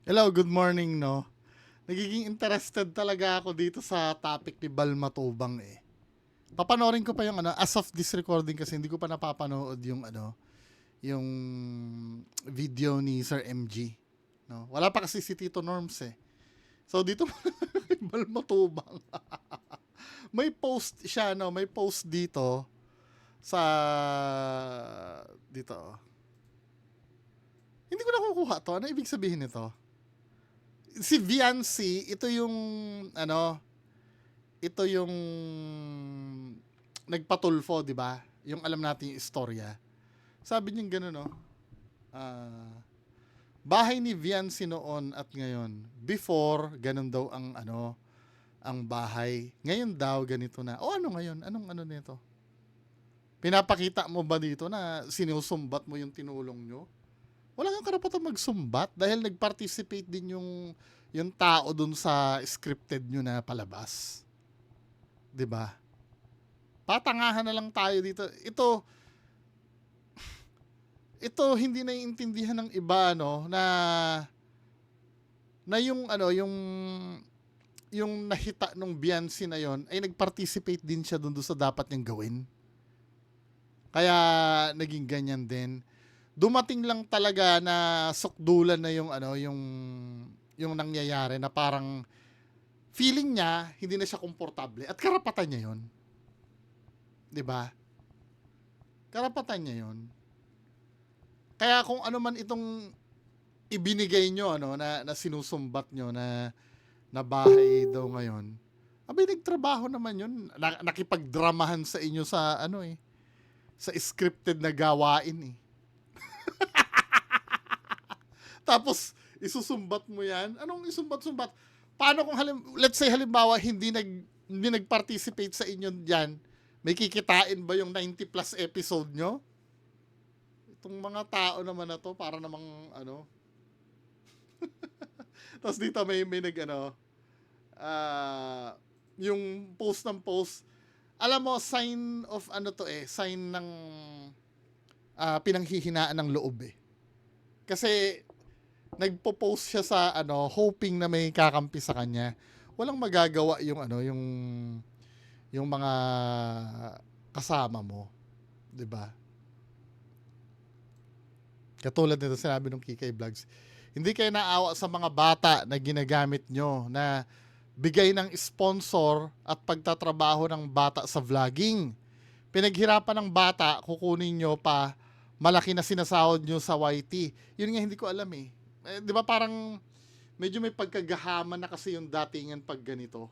Hello, good morning, no? Nagiging interested talaga ako dito sa topic ni Bal Matubang eh. Papanorin ko pa yung as of this recording kasi hindi ko pa napapanood yung yung video ni Sir MG. No? Wala pa kasi si Tito Norms eh. So dito kay Bal Matubang. May post siya, no? May post dito sa dito. Hindi ko nakukuha to. Ano ibig sabihin nito? Si Viancy, ito yung nagpatulfo, di ba? Yung alam natin yung istorya. Sabi niya gano'n, no? Ah, bahay ni Viancy noon at ngayon. Before, ganun daw ang bahay. Ngayon daw, ganito na. O ano ngayon? Anong ano nito? Pinapakita mo ba dito na sinusumbat mo yung tinulong nyo? Wala kang karapatan magsumbat dahil nag-participate din yung tao dun sa scripted nyo na palabas. 'Di ba? Patangahan na lang tayo dito. Ito hindi naiintindihan ng iba no na yung nahita nung Beyonce na yon ay nag-participate din siya doon sa dapat niyang gawin. Kaya naging ganyan din. Dumating lang talaga na sukdulan na yung nangyayari na parang feeling niya hindi na siya komportable at karapatan niya yon, 'di ba? Karapatan niya yon. Kaya kung ano man itong ibinigay nyo na sinusumbat nyo na bahay daw ngayon, abay nagtrabaho naman yun. Nakipagdramahan sa inyo sa sa scripted na gawain eh. Tapos isusumbat mo yan. Anong isumbat-sumbat? Paano kung let's say halimbawa hindi nag-participate sa inyo diyan, may kikitain ba yung 90 plus episode nyo? Itong mga tao naman na to para namang tapos dito may nag ah, yung post ng post, alam mo, sign of sign ng pinanghihinaan ng loob eh. Kasi nagpo-post siya sa hoping na may kakampi sa kanya. Walang magagawa yung mga kasama mo, 'di ba? Katulad nito sinabi ng Kikay Vlogs, hindi kayo naawa sa mga bata na ginagamit nyo na bigay ng sponsor at pagtatrabaho ng bata sa vlogging. Pinaghirapan ng bata, kukunin nyo pa malaki na sinasahod nyo sa YT. Yun nga hindi ko alam eh. Di ba parang medyo may pagkagahaman na kasi yung datingan pag ganito.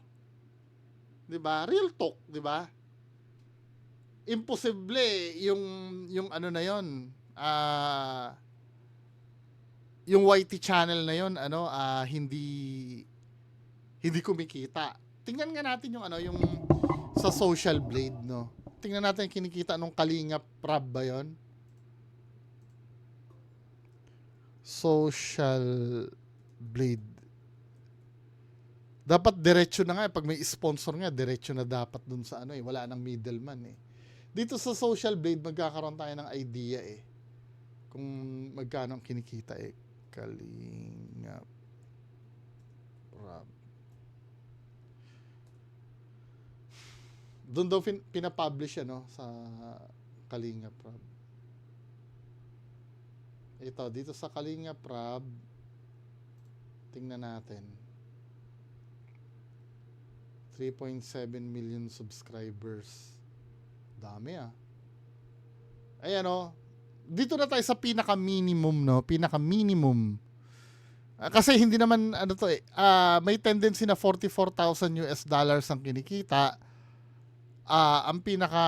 Di ba? Real talk, di ba? Imposible yung ano na yon. Yung YT channel na yon hindi kumikita. Tingnan nga natin yung sa Social Blade, no. Tingnan natin kinikita nung Kalinga Prab ba yon? Social Blade. Dapat diretso na nga pag may sponsor nga, diretso na dapat dun sa wala nang middleman eh. Dito sa Social Blade magkakaroon tayo ng idea eh kung magkano ang kinikita eh. Kalinga Prab. Doon daw pinapublish sa Kalinga Prab. Ito, dito sa Kalinga Prab, tingnan natin. 3.7 million subscribers. Dami ah. Ayan dito na tayo sa pinaka-minimum, no? Pinaka-minimum. Kasi hindi naman may tendency na 44,000 US dollars ang kinikita. Ang pinaka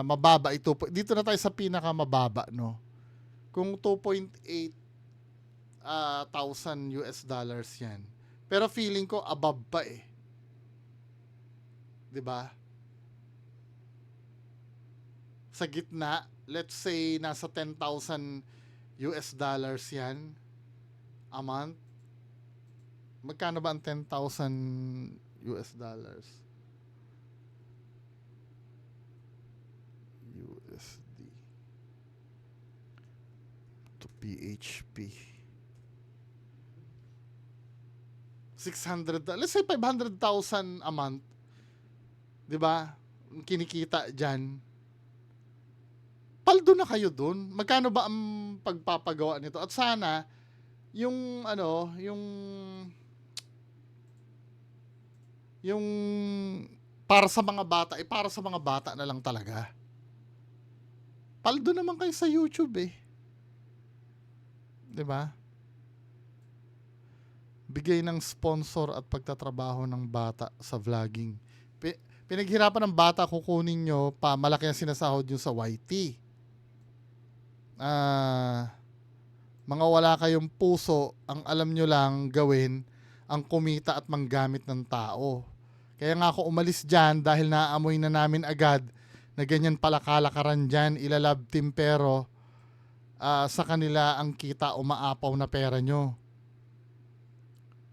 mababa ito. Dito na tayo sa pinaka mababa, no? Kung 2.8 thousand US dollars 'yan. Pero feeling ko above pa eh. 'Di ba? Sa gitna, let's say nasa 10,000 US dollars 'yan a month. Magkano ba ang 10,000 US dollars? USD to PHP. 600, let's say 500,000 a month. 'Di ba? Kinikita diyan. Paldo na kayo dun. Magkano ba ang pagpapagawa nito? At sana yung para sa mga bata, para sa mga bata na lang talaga. Paldo naman kayo sa YouTube eh. 'Di ba? Bigay ng sponsor at pagtatrabaho ng bata sa vlogging. Pinaghirapan ng bata, kukunin nyo pa, malaki ang sinasahod nyo sa YT. Mga wala kayong puso, ang alam nyo lang gawin, ang kumita at manggamit ng tao. Kaya nga ako umalis dyan dahil naaamoy na namin agad na ganyan pala kalakaran dyan, ilalab team, pero sa kanila ang kita, umaapaw na pera nyo.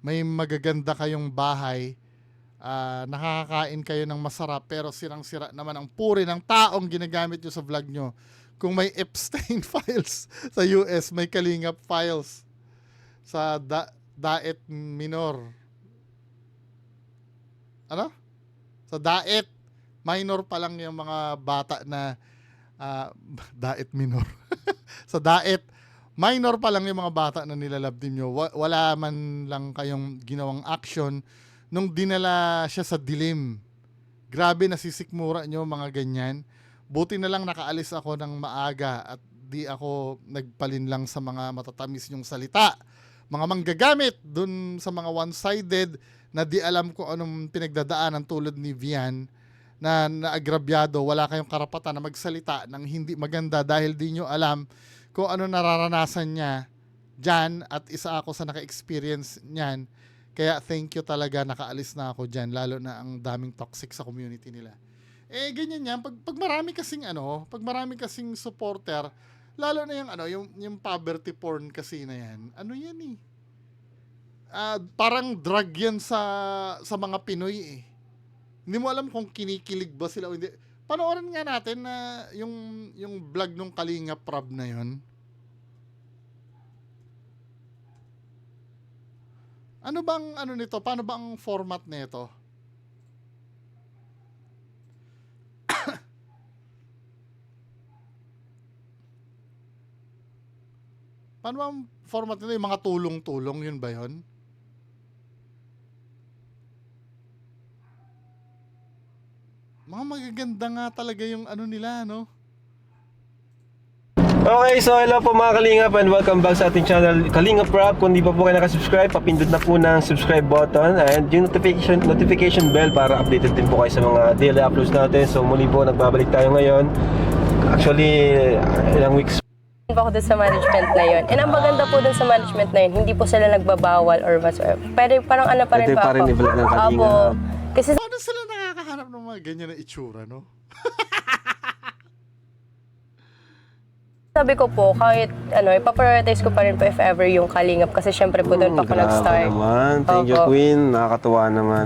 May magaganda kayong bahay, nakakakain kayo ng masarap, pero sirang-sira naman ang puri ng taong ginagamit nyo sa vlog nyo. Kung may Epstein files sa US, may Kalingap files sa Daet Minor. Ano? Sa Daet minor pa lang yung mga bata na Daet Minor. Sa Daet minor pa lang yung mga bata na nilalab din nyo. Wala man lang kayong ginawang action nung dinala siya sa dilim. Grabe, nasisikmura nyo mga ganyan. Buti na lang nakaalis ako ng maaga at di ako nagpalin lang sa mga matatamis nyong salita. Mga manggagamit dun sa mga one-sided na di alam ko anong pinagdadaanan, tulad ni Vian na naagrabyado. Wala kayong karapatan na magsalita ng hindi maganda dahil di nyo alam kung ano nararanasan niya dyan, at isa ako sa naka-experience niyan. Kaya thank you talaga, nakaalis na ako dyan, lalo na ang daming toxic sa community nila. Ganyan yan, pag marami kasing supporter, lalo na yung poverty porn kasi na yan, yan eh. Parang drug yan sa mga Pinoy eh. Hindi mo alam kung kinikilig ba sila o hindi. Panoorin nga natin na yung vlog nung Kalingap Rob na yun. Ano bang nito? Paano ba ang format nito? Paano ba ang format nito? Yung mga tulong-tulong, yun ba yun? Mga magaganda nga talaga yung nila, no? Okay, so hello po mga Kalingap and welcome back sa ating channel Kalingap Rob. Kung di pa po kayo nakasubscribe, papindot na po ng subscribe button and yung notification bell para updated din po kayo sa mga daily uploads natin. So muli po, nagbabalik tayo ngayon. Actually, ilang weeks ako dun sa management na yun. And ang maganda po dun sa management na yun, hindi po sila nagbabawal or whatsoever. Pero parang pa rin pwede po pa rin ako. i-vlog ng Kalingap. Opo. Kasi Paano sila nakakahanap ng mga ganyan na itsura, no? sabi ko po, kahit ipaprioritize ko pa rin po if ever yung Kalingap. Kasi syempre po doon pa ako grabe nag-start. naman. Thank you, Opo. Queen. Nakakatuwa naman.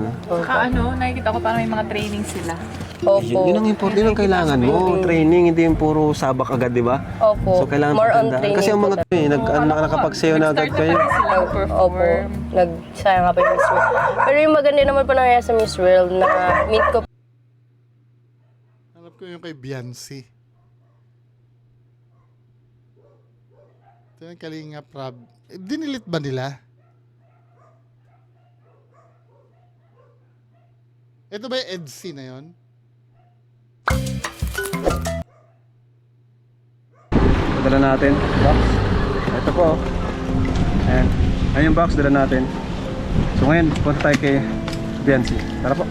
Nakikita ko parang may mga training sila. Opo. Yun ang important, yun ang kailangan mo. Training, hindi yung puro sabak agad, di ba? Opo. So kailangan More on pagandaan. training Kasi ang mga po. nakapagsayo na agad kayo. Sila Opo. perform. Nagsaya nga pa yung Miss World. Pero yung maganda naman po nangyayari sa Miss World na meet ko Hanap ko yung kay Beyonce. Ito yung Kalingap Rob. Dinilit ba nila? Ito ba yung EDC na yun? Dala natin. Box. Ito po. Ayan. Ayan yung box, dala natin. So ngayon, punta tayo kay Beyonce. Tara po.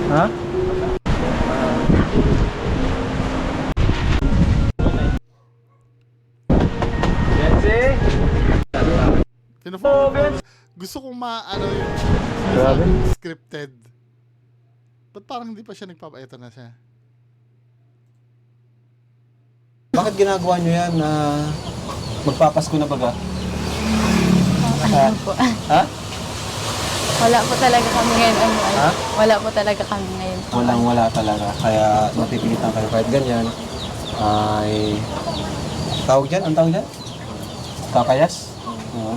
Ha? Beyonce? Gusto kong yung Grabe. scripted. Ba't parang hindi pa siya nagpapaito na siya? Bakit ginagawa nyo yan na magpapasko na baga? Ha? Wala po talaga kami ngayon. Ha? Wala po talaga kami ngayon. Walang-wala talaga. Kaya napipilitan kayo kahit ganyan. Ay... Tawag dyan? Ang tawag dyan? Kakayas? Oo.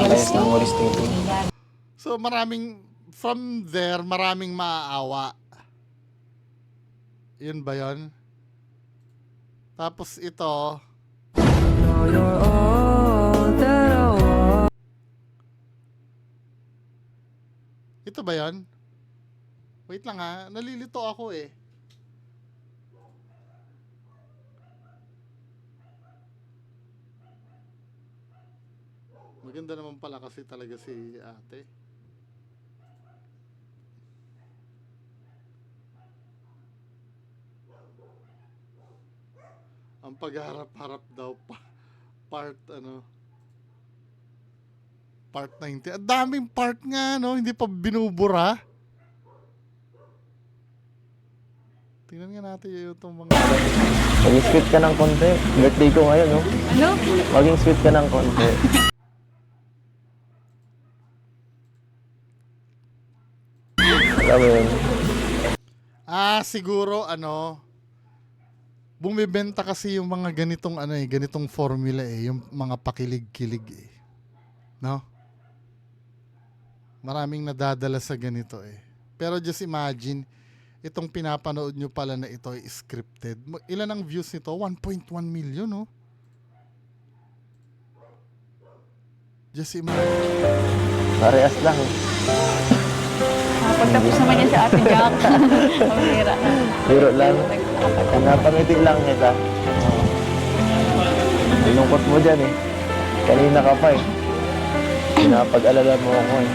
Kakayas ng walis tingting. So from there, maraming maaawa. Yun ba yun? Tapos ito, ito ba yun? Wait lang ha, nalilito ako eh. Maganda naman pala kasi talaga si ate. Ang pagharap-harap daw part part 90. Ang daming part nga no, hindi pa binubura. Tingnan nga natin yung mga Maging sweet ka ng konti. Birthday ko ngayon, no? Ano? Maging sweet ka ng konti. Alam mo yun? siguro bumibenta kasi yung mga ganitong ganitong formula yung mga pakilig-kilig eh. No? Maraming nadadala sa ganito eh. Pero just imagine, itong pinapanood nyo pala na ito ay scripted. Ilan ang views nito? 1.1 million, no? Just imagine. Parehas lang. Pagtapos naman yan sa Ate Jack. Pamira. Biro lang. Napangiti lang kita. Lungkot mo dyan eh. Kanina ka pa eh. Pinapag-alala mo ako eh.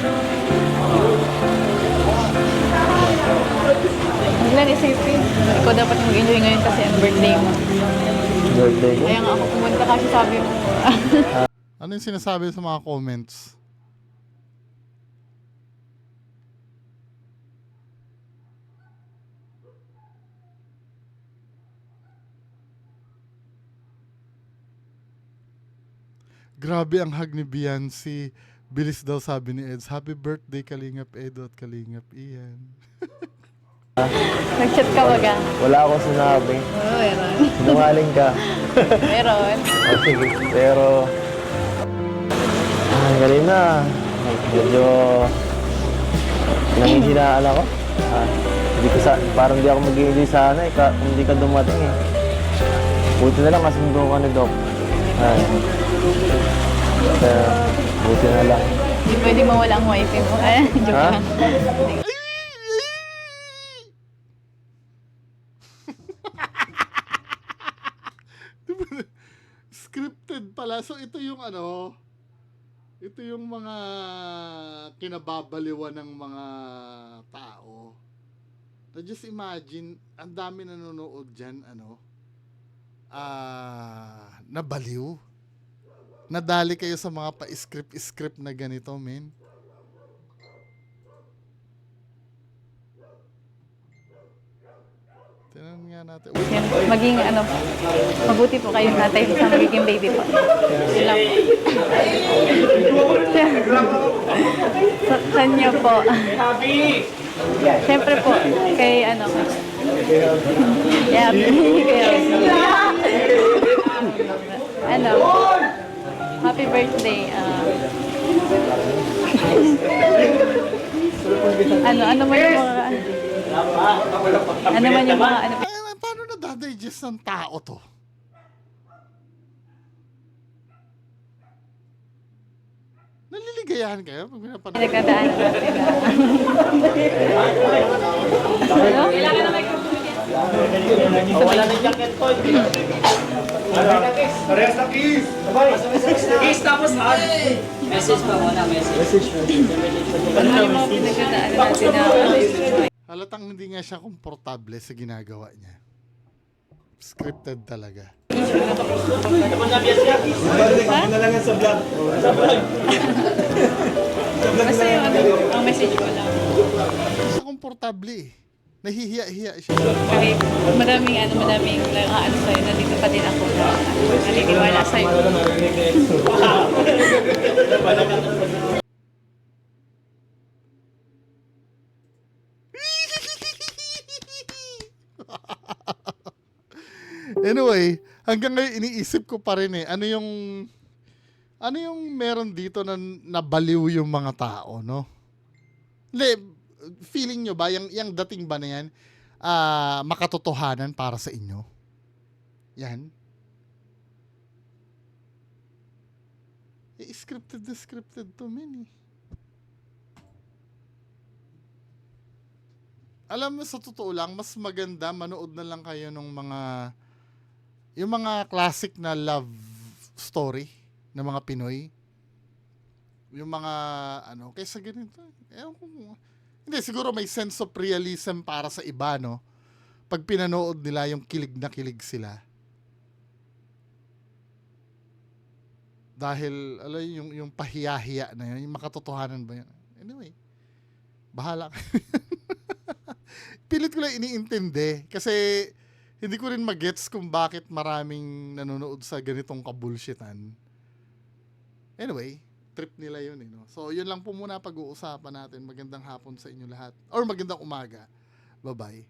Huwag lang isipin. Ikaw dapat mag-enjoy ngayon kasi ang birthday mo. Birthday ko. Kaya nga ako pumunta kasi sabi mo. Ano yung sinasabi sa mga comments? Grabe ang hug ni Beyonce. Bilis daw sabi ni Eds. Happy birthday Kalingap Edo at Kalingap Ian. Nag-chat ka baga? Wala akong sinabi. Oo, meron. Sinungaling ka. Meron. O sige. Pero... galing na. Medyo... nangihinaan ako. Hindi ko parang hindi ako mag-i-enjoy sana eh. Hindi ka dumating eh. Buti na lang kasundo ka ni Doc. Buti na lang. Hindi pwede mawala ang wifi mo. Joke Ha? lang. Scripted pala. So ito yung ito yung mga kinababaliwan ng mga tao. So just imagine, ang dami nanonood dyan, nabaliw. Nadali kayo sa mga pa-script na ganito, men. Tingnan nga natin. Uy, Yan, maging mabuti po kayong tatay sa magiging baby po. Yun lang po. Sa kanya po. Siyempre po, kay yeah, happy birthday. Ano man yung mga paano nadadigest ng tao to? Naliligayahan kayo pag pinapanood? nagkadaan natin na. Kailangan na Parehas na kiss! Kiss tapos hug! Message pa muna, message. Ano yung mga pinagkadaan natin na Halatang hindi nga siya komportable sa ginagawa niya. Scripted talaga. basta yung ang message ko lang. Hindi siya komportable eh. Nahihiya-hiya siya. Kasi maraming sa'yo, nandito pa din ako na naniniwala sa'yo. Anyway, hanggang ngayon iniisip ko pa rin ano yung meron dito na nabaliw yung mga tao, no? Hindi, feeling nyo ba, yung dating ba na yan, makatotohanan para sa inyo? Yan. Scripted na scripted to, men eh. Alam mo, sa totoo lang, mas maganda manood na lang kayo ng yung mga classic na love story ng mga Pinoy. Yung mga, kaysa ganito. Ewan ko. Hindi, siguro may sense of realism para sa iba, no? Pag pinanood nila, yung kilig na kilig sila. Dahil, yung pahiya-hiya na yun, yung makatotohanan ba yun? Anyway, bahala ka. Pilit ko lang iniintindi kasi hindi ko rin magets kung bakit maraming nanonood sa ganitong kabulshitan. Anyway, trip nila yun, no? So, yun lang po muna pag-uusapan natin. Magandang hapon sa inyo lahat. Or magandang umaga. Bye-bye.